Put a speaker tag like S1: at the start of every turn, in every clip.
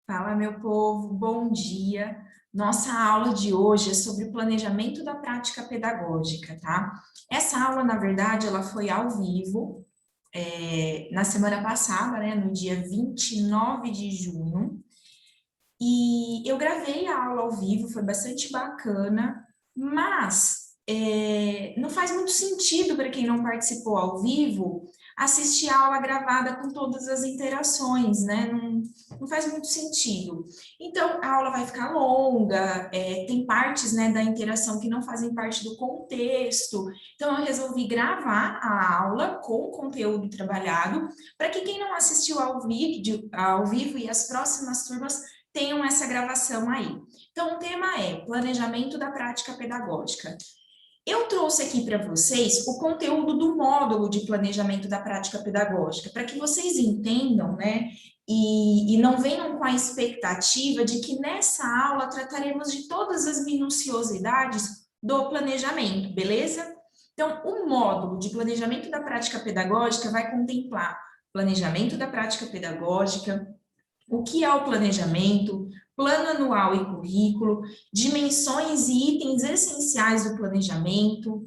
S1: Fala, meu povo, bom dia. Nossa aula de hoje é sobre o planejamento da prática pedagógica, tá? Essa aula, na verdade, ela foi ao vivo, na semana passada, né, no dia 29 de junho, e eu gravei a aula ao vivo, foi bastante bacana, mas não faz muito sentido para quem não participou ao vivo assistir a aula gravada com todas as interações, né? Não faz muito sentido. Então, a aula vai ficar longa, tem partes, né, da interação que não fazem parte do contexto. Então, eu resolvi gravar a aula com o conteúdo trabalhado, para que quem não assistiu ao vivo e as próximas turmas tenham essa gravação aí. Então, o tema é planejamento da prática pedagógica. Eu trouxe aqui para vocês o conteúdo do módulo de planejamento da prática pedagógica, para que vocês entendam, né, e não venham com a expectativa de que nessa aula trataremos de todas as minuciosidades do planejamento, beleza? Então, o módulo de planejamento da prática pedagógica vai contemplar planejamento da prática pedagógica, o que é o planejamento, plano anual e currículo, dimensões e itens essenciais do planejamento,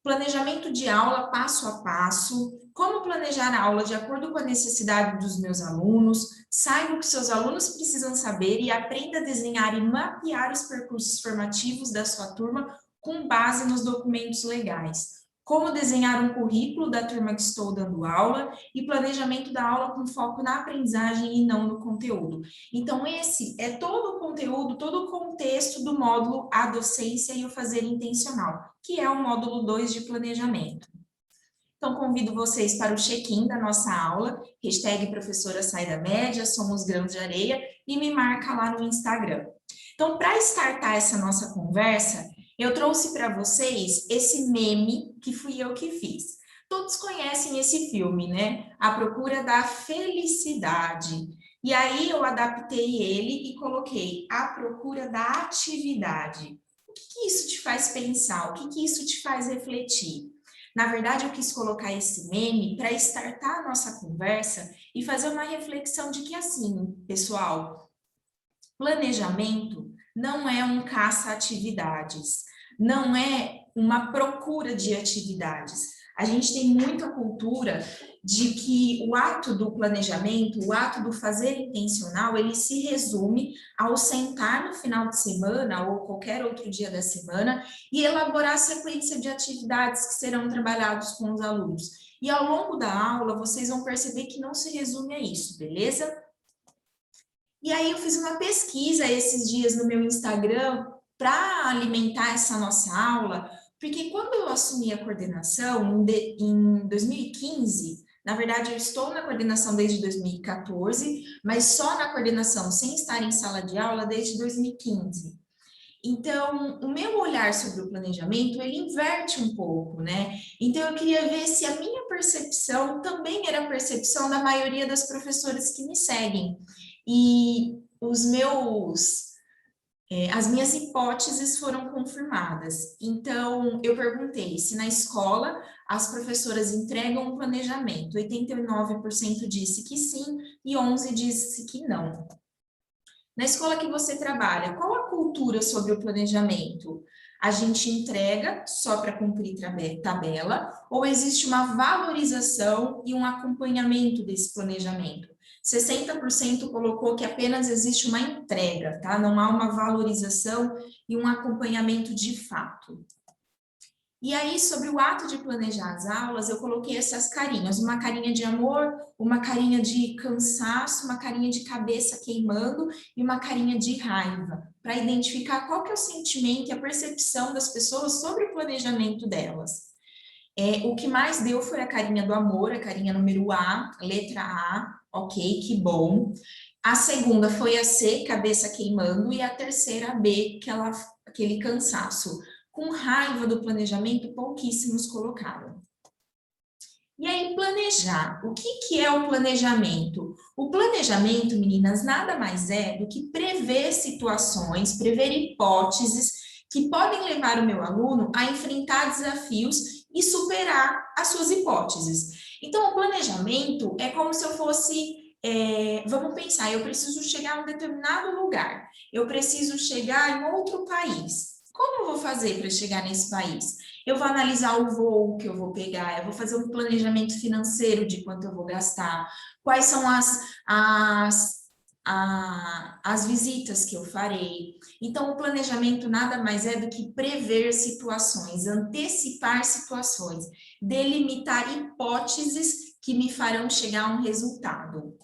S1: planejamento de aula passo a passo, como planejar a aula de acordo com a necessidade dos meus alunos, saiba o que seus alunos precisam saber e aprenda a desenhar e mapear os percursos formativos da sua turma com base nos documentos legais. Como desenhar um currículo da turma que estou dando aula e planejamento da aula com foco na aprendizagem e não no conteúdo. Então, esse é todo o conteúdo, todo o contexto do módulo A Docência e o Fazer Intencional, que é o módulo 2 de planejamento. Então, convido vocês para o check-in da nossa aula, hashtag professora sai da média, somos grãos de areia, e me marca lá no Instagram. Então, para startar essa nossa conversa, eu trouxe para vocês esse meme que fui eu que fiz. Todos conhecem esse filme, né? A Procura da Felicidade. E aí eu adaptei ele e coloquei A Procura da Atividade. O que isso te faz pensar? O que isso te faz refletir? Na verdade, eu quis colocar esse meme para startar a nossa conversa e fazer uma reflexão de que, assim, pessoal, planejamento não é um caça-atividades, não é uma procura de atividades. A gente tem muita cultura de que o ato do planejamento, o ato do fazer intencional, ele se resume ao sentar no final de semana ou qualquer outro dia da semana e elaborar a sequência de atividades que serão trabalhados com os alunos. E ao longo da aula, vocês vão perceber que não se resume a isso, beleza? E aí eu fiz uma pesquisa esses dias no meu Instagram para alimentar essa nossa aula, porque quando eu assumi a coordenação em 2015, na verdade eu estou na coordenação desde 2014, mas só na coordenação sem estar em sala de aula desde 2015. Então, o meu olhar sobre o planejamento, ele inverte um pouco, né? Então, eu queria ver se a minha percepção também era a percepção da maioria das professoras que me seguem. E as minhas hipóteses foram confirmadas. Então, eu perguntei se na escola as professoras entregam um planejamento. 89% disse que sim e 11% disse que não. Na escola que você trabalha, qual a cultura sobre o planejamento? A gente entrega só para cumprir tabela ou existe uma valorização e um acompanhamento desse planejamento? 60% colocou que apenas existe uma entrega, tá? Não há uma valorização e um acompanhamento de fato. E aí, sobre o ato de planejar as aulas, eu coloquei essas carinhas, uma carinha de amor, uma carinha de cansaço, uma carinha de cabeça queimando e uma carinha de raiva, para identificar qual que é o sentimento e a percepção das pessoas sobre o planejamento delas. O que mais deu foi a carinha do amor, a carinha número A, letra A, ok, que bom. A segunda foi a C, cabeça queimando, e a terceira a B, aquele cansaço. Com raiva do planejamento, pouquíssimos colocaram. E aí, planejar. O que é o planejamento? O planejamento, meninas, nada mais é do que prever situações, prever hipóteses que podem levar o meu aluno a enfrentar desafios e superar as suas hipóteses. Então, o planejamento é como se eu fosse vamos pensar, eu preciso chegar a um determinado lugar, eu preciso chegar em outro país. Como eu vou fazer para chegar nesse país? Eu vou analisar o voo que eu vou pegar, eu vou fazer um planejamento financeiro de quanto eu vou gastar, quais são as visitas que eu farei. Então, o planejamento nada mais é do que prever situações, antecipar situações, delimitar hipóteses que me farão chegar a um resultado.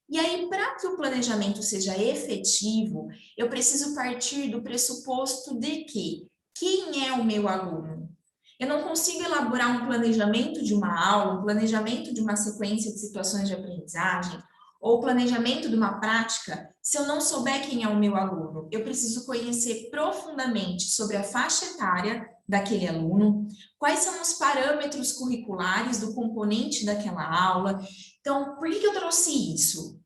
S1: E aí, para que o planejamento seja efetivo, eu preciso partir do pressuposto de que quem é o meu aluno? Eu não consigo elaborar um planejamento de uma aula, um planejamento de uma sequência de situações de aprendizagem, ou planejamento de uma prática, se eu não souber quem é o meu aluno. Eu preciso conhecer profundamente sobre a faixa etária daquele aluno, quais são os parâmetros curriculares do componente daquela aula. Então, por que eu trouxe isso?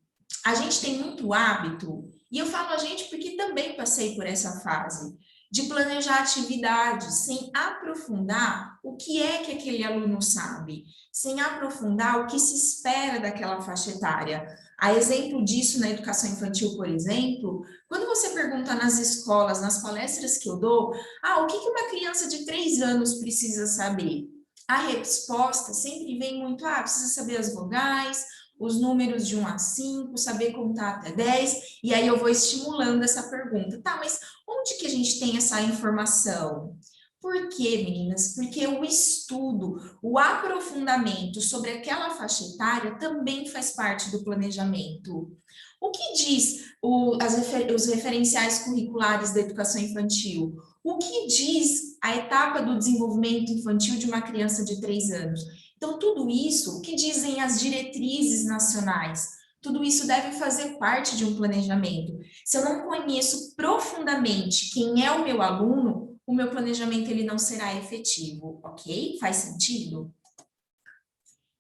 S1: A gente tem muito hábito, e eu falo a gente porque também passei por essa fase, de planejar atividades sem aprofundar o que é que aquele aluno sabe, sem aprofundar o que se espera daquela faixa etária. A exemplo disso na educação infantil, por exemplo, quando você pergunta nas escolas, nas palestras que eu dou, o que uma criança de 3 anos precisa saber? A resposta sempre vem muito, precisa saber as vogais, os números de 1 a 5, saber contar até 10, e aí eu vou estimulando essa pergunta. Tá, mas onde que a gente tem essa informação? Por quê, meninas? Porque o estudo, o aprofundamento sobre aquela faixa etária também faz parte do planejamento. O que diz os referenciais curriculares da educação infantil? O que diz a etapa do desenvolvimento infantil de uma criança de 3 anos? Então, tudo isso, o que dizem as diretrizes nacionais? Tudo isso deve fazer parte de um planejamento. Se eu não conheço profundamente quem é o meu aluno, o meu planejamento ele não será efetivo, ok? Faz sentido?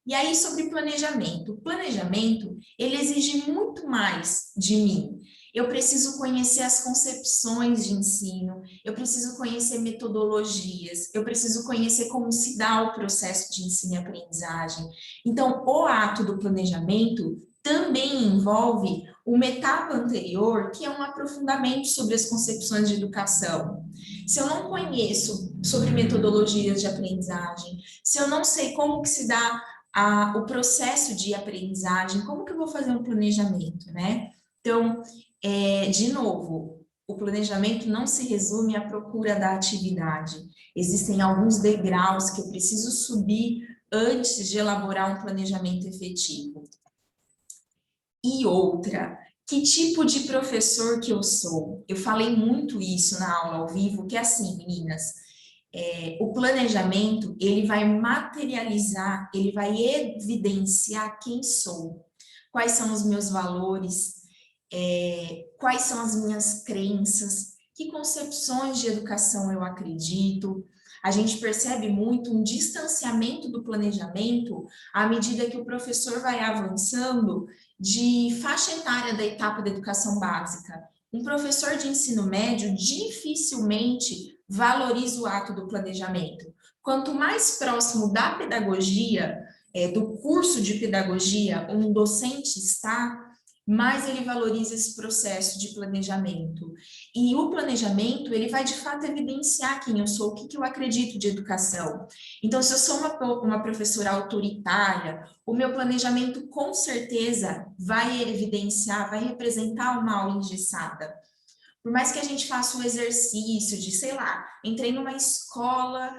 S1: E aí, sobre planejamento. O planejamento, ele exige muito mais de mim. Eu preciso conhecer as concepções de ensino, eu preciso conhecer metodologias, eu preciso conhecer como se dá o processo de ensino e aprendizagem. Então, o ato do planejamento também envolve uma etapa anterior, que é um aprofundamento sobre as concepções de educação. Se eu não conheço sobre metodologias de aprendizagem, se eu não sei como que se dá o processo de aprendizagem, como que eu vou fazer um planejamento, né? Então, de novo, o planejamento não se resume à procura da atividade. Existem alguns degraus que eu preciso subir antes de elaborar um planejamento efetivo. E outra, que tipo de professor que eu sou? Eu falei muito isso na aula ao vivo, que é assim, meninas, o planejamento, ele vai materializar, ele vai evidenciar quem sou, quais são os meus valores, quais são as minhas crenças, que concepções de educação eu acredito. A gente percebe muito um distanciamento do planejamento à medida que o professor vai avançando de faixa etária da etapa da educação básica. Um professor de ensino médio dificilmente valoriza o ato do planejamento. Quanto mais próximo da pedagogia, do curso de pedagogia, um docente está, mais ele valoriza esse processo de planejamento. E o planejamento, ele vai de fato evidenciar quem eu sou, o que eu acredito de educação. Então, se eu sou uma professora autoritária, o meu planejamento com certeza vai evidenciar, vai representar uma aula engessada. Por mais que a gente faça o exercício de, sei lá, entrei numa escola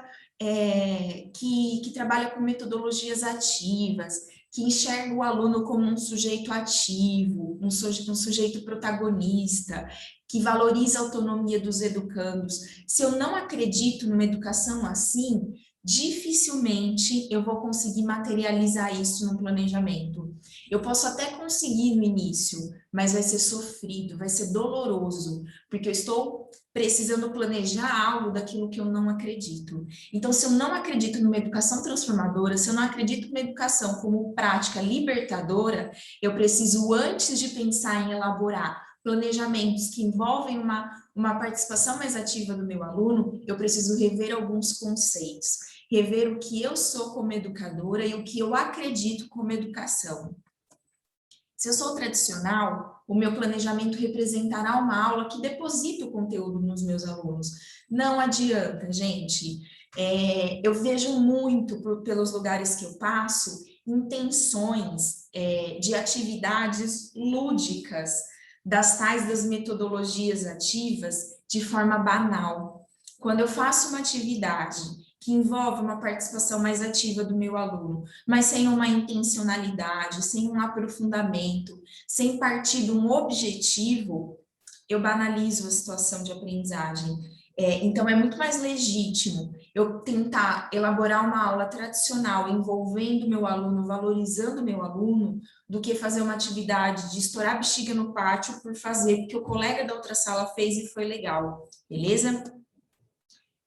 S1: que trabalha com metodologias ativas, que enxerga o aluno como um sujeito ativo, um sujeito protagonista, que valoriza a autonomia dos educandos. Se eu não acredito numa educação assim, dificilmente eu vou conseguir materializar isso no planejamento. Eu posso até conseguir no início, mas vai ser sofrido, vai ser doloroso, porque eu estou precisando planejar algo daquilo que eu não acredito. Então, se eu não acredito numa educação transformadora, se eu não acredito numa educação como prática libertadora, eu preciso, antes de pensar em elaborar planejamentos que envolvem uma participação mais ativa do meu aluno, eu preciso rever alguns conceitos, rever o que eu sou como educadora e o que eu acredito como educação. Se eu sou tradicional, o meu planejamento representará uma aula que deposita o conteúdo nos meus alunos. Não adianta, gente. Eu vejo muito pelos lugares que eu passo intenções de atividades lúdicas, das tais das metodologias ativas, de forma banal. Quando eu faço uma atividade que envolve uma participação mais ativa do meu aluno, mas sem uma intencionalidade, sem um aprofundamento, sem partir de um objetivo, eu banalizo a situação de aprendizagem. Então, é muito mais legítimo eu tentar elaborar uma aula tradicional envolvendo meu aluno, valorizando meu aluno, do que fazer uma atividade de estourar a bexiga no pátio por fazer, porque o colega da outra sala fez e foi legal, beleza?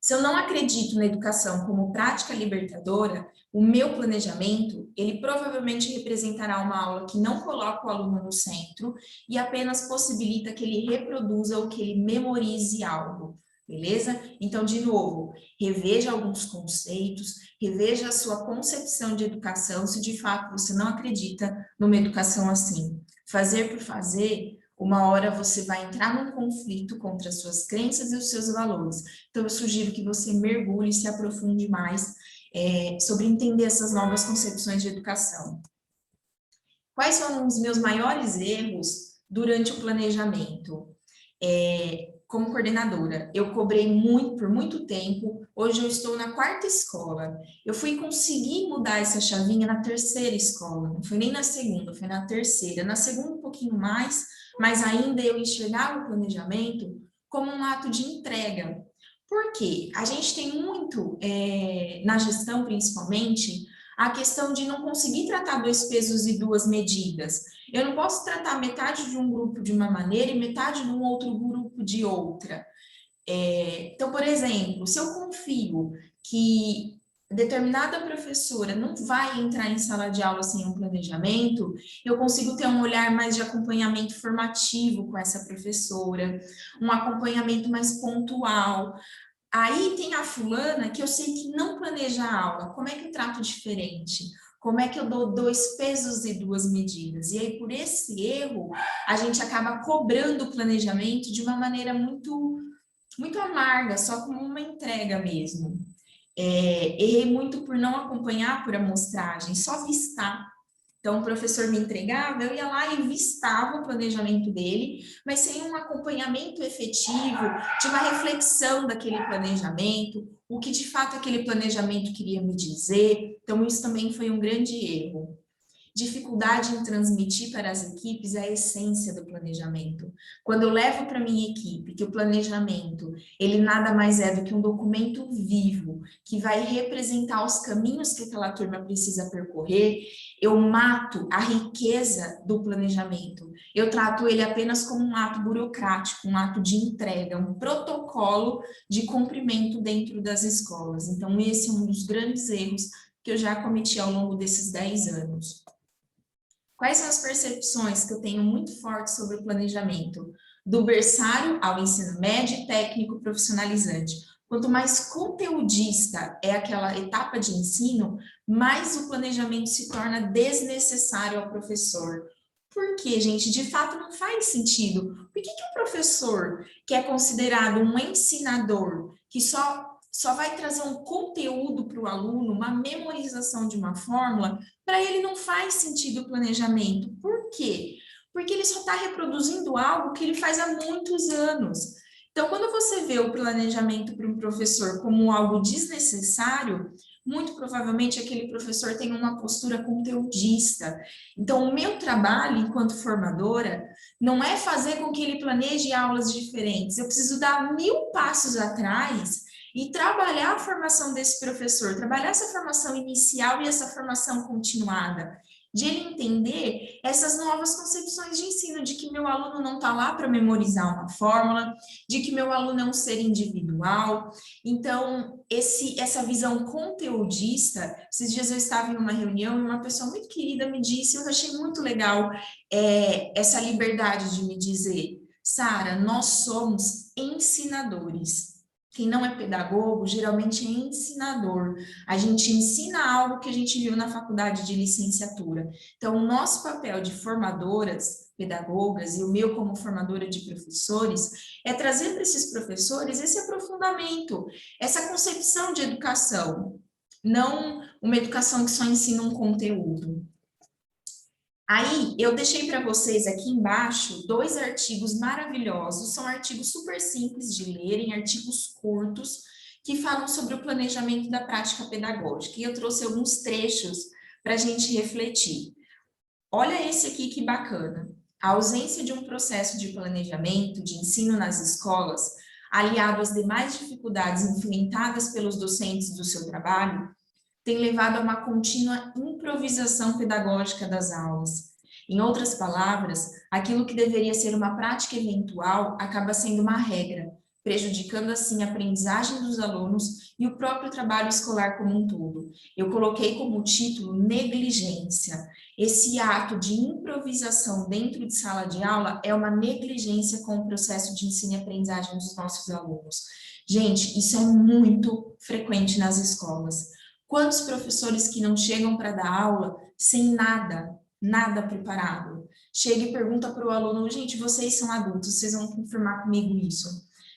S1: Se eu não acredito na educação como prática libertadora, o meu planejamento, ele provavelmente representará uma aula que não coloca o aluno no centro e apenas possibilita que ele reproduza ou que ele memorize algo, beleza? Então, de novo, reveja alguns conceitos, reveja a sua concepção de educação, se de fato você não acredita numa educação assim. Fazer por fazer, uma hora você vai entrar num conflito contra as suas crenças e os seus valores. Então, eu sugiro que você mergulhe e se aprofunde mais sobre entender essas novas concepções de educação. Quais foram os meus maiores erros durante o planejamento? Como coordenadora, eu cobrei muito, por muito tempo. Hoje eu estou na 4ª escola. Eu fui conseguir mudar essa chavinha na 3ª escola. Não foi nem na 2ª, foi na 3ª. Na 2ª um pouquinho mais, mas ainda eu enxergava o planejamento como um ato de entrega. Por quê? A gente tem muito, na gestão principalmente, a questão de não conseguir tratar 2 pesos e 2 medidas. Eu não posso tratar metade de um grupo de uma maneira e metade de um outro grupo de outra. Então, por exemplo, se eu confio que determinada professora não vai entrar em sala de aula sem um planejamento, eu consigo ter um olhar mais de acompanhamento formativo com essa professora, um acompanhamento mais pontual. Aí tem a fulana que eu sei que não planeja a aula. Como é que eu trato diferente? Como é que eu dou 2 pesos e 2 medidas? E aí, por esse erro, a gente acaba cobrando o planejamento de uma maneira muito, muito amarga, só como uma entrega mesmo. Errei muito por não acompanhar por amostragem, só vistar. Então, o professor me entregava, eu ia lá e vistava o planejamento dele, mas sem um acompanhamento efetivo, de uma reflexão daquele planejamento, o que de fato aquele planejamento queria me dizer. Então, isso também foi um grande erro. Dificuldade em transmitir para as equipes a essência do planejamento. Quando eu levo para minha equipe que o planejamento, ele nada mais é do que um documento vivo, que vai representar os caminhos que aquela turma precisa percorrer, eu mato a riqueza do planejamento. Eu trato ele apenas como um ato burocrático, um ato de entrega, um protocolo de cumprimento dentro das escolas. Então, esse é um dos grandes erros que eu já cometi ao longo desses 10 anos. Quais são as percepções que eu tenho muito fortes sobre o planejamento? Do berçário ao ensino médio, técnico, profissionalizante. Quanto mais conteudista é aquela etapa de ensino, mais o planejamento se torna desnecessário ao professor. Por quê, gente? De fato, não faz sentido. Por que o professor, que é considerado um ensinador, que só vai trazer um conteúdo para o aluno, uma memorização de uma fórmula, para ele não faz sentido o planejamento. Por quê? Porque ele só está reproduzindo algo que ele faz há muitos anos. Então, quando você vê o planejamento para um professor como algo desnecessário, muito provavelmente aquele professor tem uma postura conteudista. Então, o meu trabalho enquanto formadora não é fazer com que ele planeje aulas diferentes. Eu preciso dar 1000 passos atrás e trabalhar a formação desse professor, trabalhar essa formação inicial e essa formação continuada, de ele entender essas novas concepções de ensino, de que meu aluno não está lá para memorizar uma fórmula, de que meu aluno é um ser individual. Então, essa visão conteudista, esses dias eu estava em uma reunião e uma pessoa muito querida me disse, eu achei muito legal essa liberdade de me dizer, Sara, nós somos ensinadores. Quem não é pedagogo, geralmente é ensinador. A gente ensina algo que a gente viu na faculdade de licenciatura. Então, o nosso papel de formadoras, pedagogas, e o meu como formadora de professores, é trazer para esses professores esse aprofundamento, essa concepção de educação, não uma educação que só ensina um conteúdo. Aí, eu deixei para vocês aqui embaixo 2 artigos maravilhosos, são artigos super simples de lerem, artigos curtos, que falam sobre o planejamento da prática pedagógica. E eu trouxe alguns trechos para a gente refletir. Olha esse aqui que bacana. A ausência de um processo de planejamento de ensino nas escolas, aliado às demais dificuldades enfrentadas pelos docentes do seu trabalho, tem levado a uma contínua improvisação pedagógica das aulas. Em outras palavras, aquilo que deveria ser uma prática eventual acaba sendo uma regra, prejudicando assim a aprendizagem dos alunos e o próprio trabalho escolar como um todo. Eu coloquei como título negligência. Esse ato de improvisação dentro de sala de aula é uma negligência com o processo de ensino e aprendizagem dos nossos alunos. Gente, isso é muito frequente nas escolas. Quantos professores que não chegam para dar aula sem nada preparado? Chega e pergunta para o aluno, gente, vocês são adultos, vocês vão confirmar comigo isso.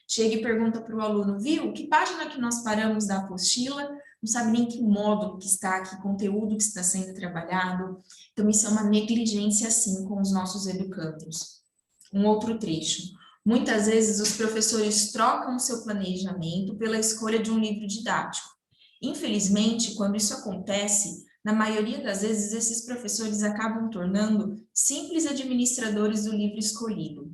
S1: Chega e pergunta para o aluno, viu, que página que nós paramos da apostila? Não sabe nem que módulo que está, que conteúdo que está sendo trabalhado. Então, isso é uma negligência, sim, com os nossos educandos. Um outro trecho. Muitas vezes, os professores trocam o seu planejamento pela escolha de um livro didático. Infelizmente, quando isso acontece, na maioria das vezes, esses professores acabam tornando simples administradores do livro escolhido.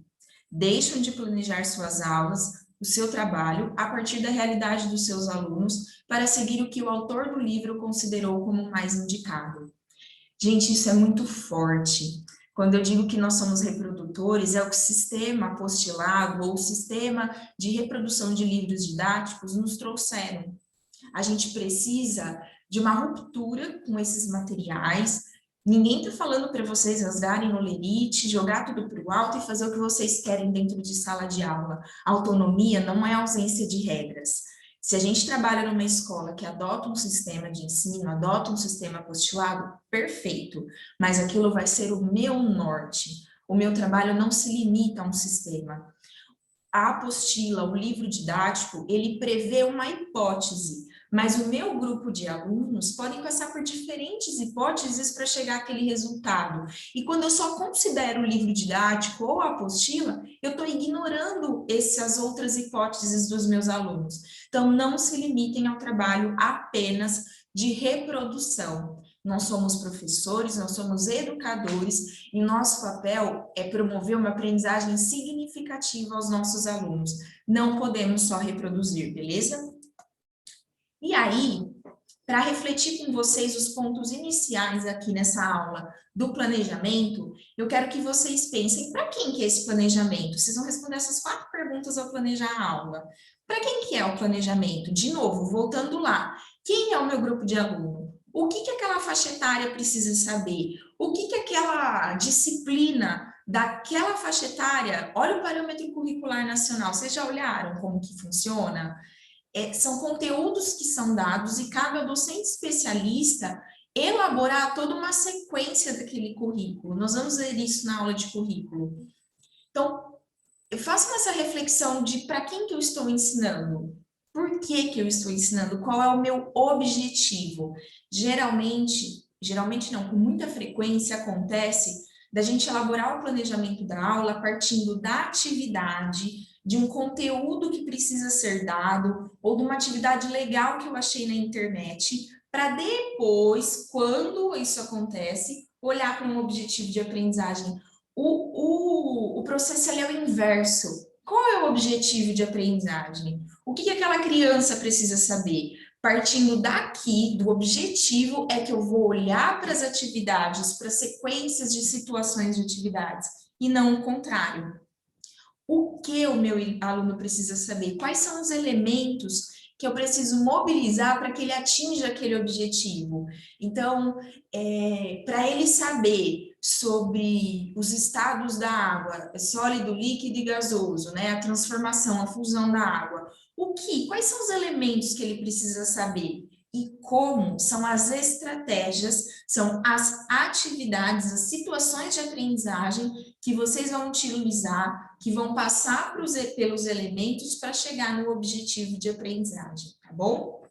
S1: Deixam de planejar suas aulas, o seu trabalho, a partir da realidade dos seus alunos, para seguir o que o autor do livro considerou como mais indicado. Gente, isso é muito forte. Quando eu digo que nós somos reprodutores, é o que o sistema apostilado ou o sistema de reprodução de livros didáticos nos trouxeram. A gente precisa de uma ruptura com esses materiais. Ninguém está falando para vocês rasgarem o lerite, jogar tudo para o alto e fazer o que vocês querem dentro de sala de aula. Autonomia não é ausência de regras. Se a gente trabalha numa escola que adota um sistema de ensino, adota um sistema apostilado, perfeito, mas aquilo vai ser o meu norte. O meu trabalho não se limita a um sistema. A apostila, o livro didático, ele prevê uma hipótese, mas o meu grupo de alunos podem passar por diferentes hipóteses para chegar àquele resultado. E quando eu só considero o livro didático ou a apostila, eu estou ignorando essas outras hipóteses dos meus alunos. Então, não se limitem ao trabalho apenas de reprodução. Nós somos professores, nós somos educadores, e nosso papel é promover uma aprendizagem significativa aos nossos alunos. Não podemos só reproduzir, beleza? E aí, para refletir com vocês os pontos iniciais aqui nessa aula do planejamento, eu quero que vocês pensem, para quem que é esse planejamento? Vocês vão responder essas 4 perguntas ao planejar a aula. Para quem que é o planejamento? De novo, voltando lá, quem é o meu grupo de aluno? O que aquela faixa etária precisa saber? O que aquela disciplina daquela faixa etária? Olha o parâmetro curricular nacional, vocês já olharam como que funciona? São conteúdos que são dados e cabe ao docente especialista elaborar toda uma sequência daquele currículo. Nós vamos ver isso na aula de currículo. Então, façam essa reflexão de para quem que eu estou ensinando? Por que eu estou ensinando? Qual é o meu objetivo? Geralmente não, com muita frequência acontece da gente elaborar o planejamento da aula partindo da atividade, de um conteúdo que precisa ser dado, ou de uma atividade legal que eu achei na internet, para depois, quando isso acontece, olhar para um objetivo de aprendizagem. O processo é o inverso. Qual é o objetivo de aprendizagem? O que aquela criança precisa saber? Partindo daqui, do objetivo, é que eu vou olhar para as atividades, para sequências de situações de atividades, e não o contrário. O que o meu aluno precisa saber? Quais são os elementos que eu preciso mobilizar para que ele atinja aquele objetivo? Então, para ele saber sobre os estados da água, sólido, líquido e gasoso, né? A transformação, a fusão da água. Quais são os elementos que ele precisa saber? E como são as estratégias, são as atividades, as situações de aprendizagem que vocês vão utilizar, que vão passar pelos elementos para chegar no objetivo de aprendizagem, tá bom?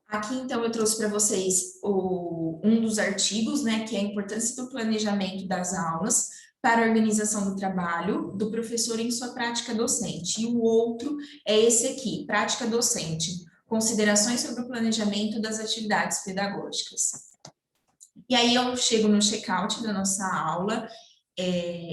S1: Aqui, então, eu trouxe para vocês um dos artigos, né, que é a importância do planejamento das aulas para a organização do trabalho do professor em sua prática docente. E o outro é esse aqui, prática docente, considerações sobre o planejamento das atividades pedagógicas. E aí eu chego no check-out da nossa aula.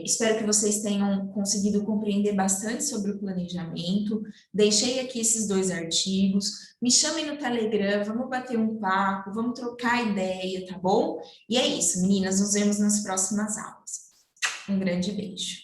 S1: Espero que vocês tenham conseguido compreender bastante sobre o planejamento. Deixei aqui esses 2 artigos. Me chamem no Telegram, vamos bater um papo, vamos trocar ideia, tá bom? E é isso, meninas, nos vemos nas próximas aulas. Um grande beijo.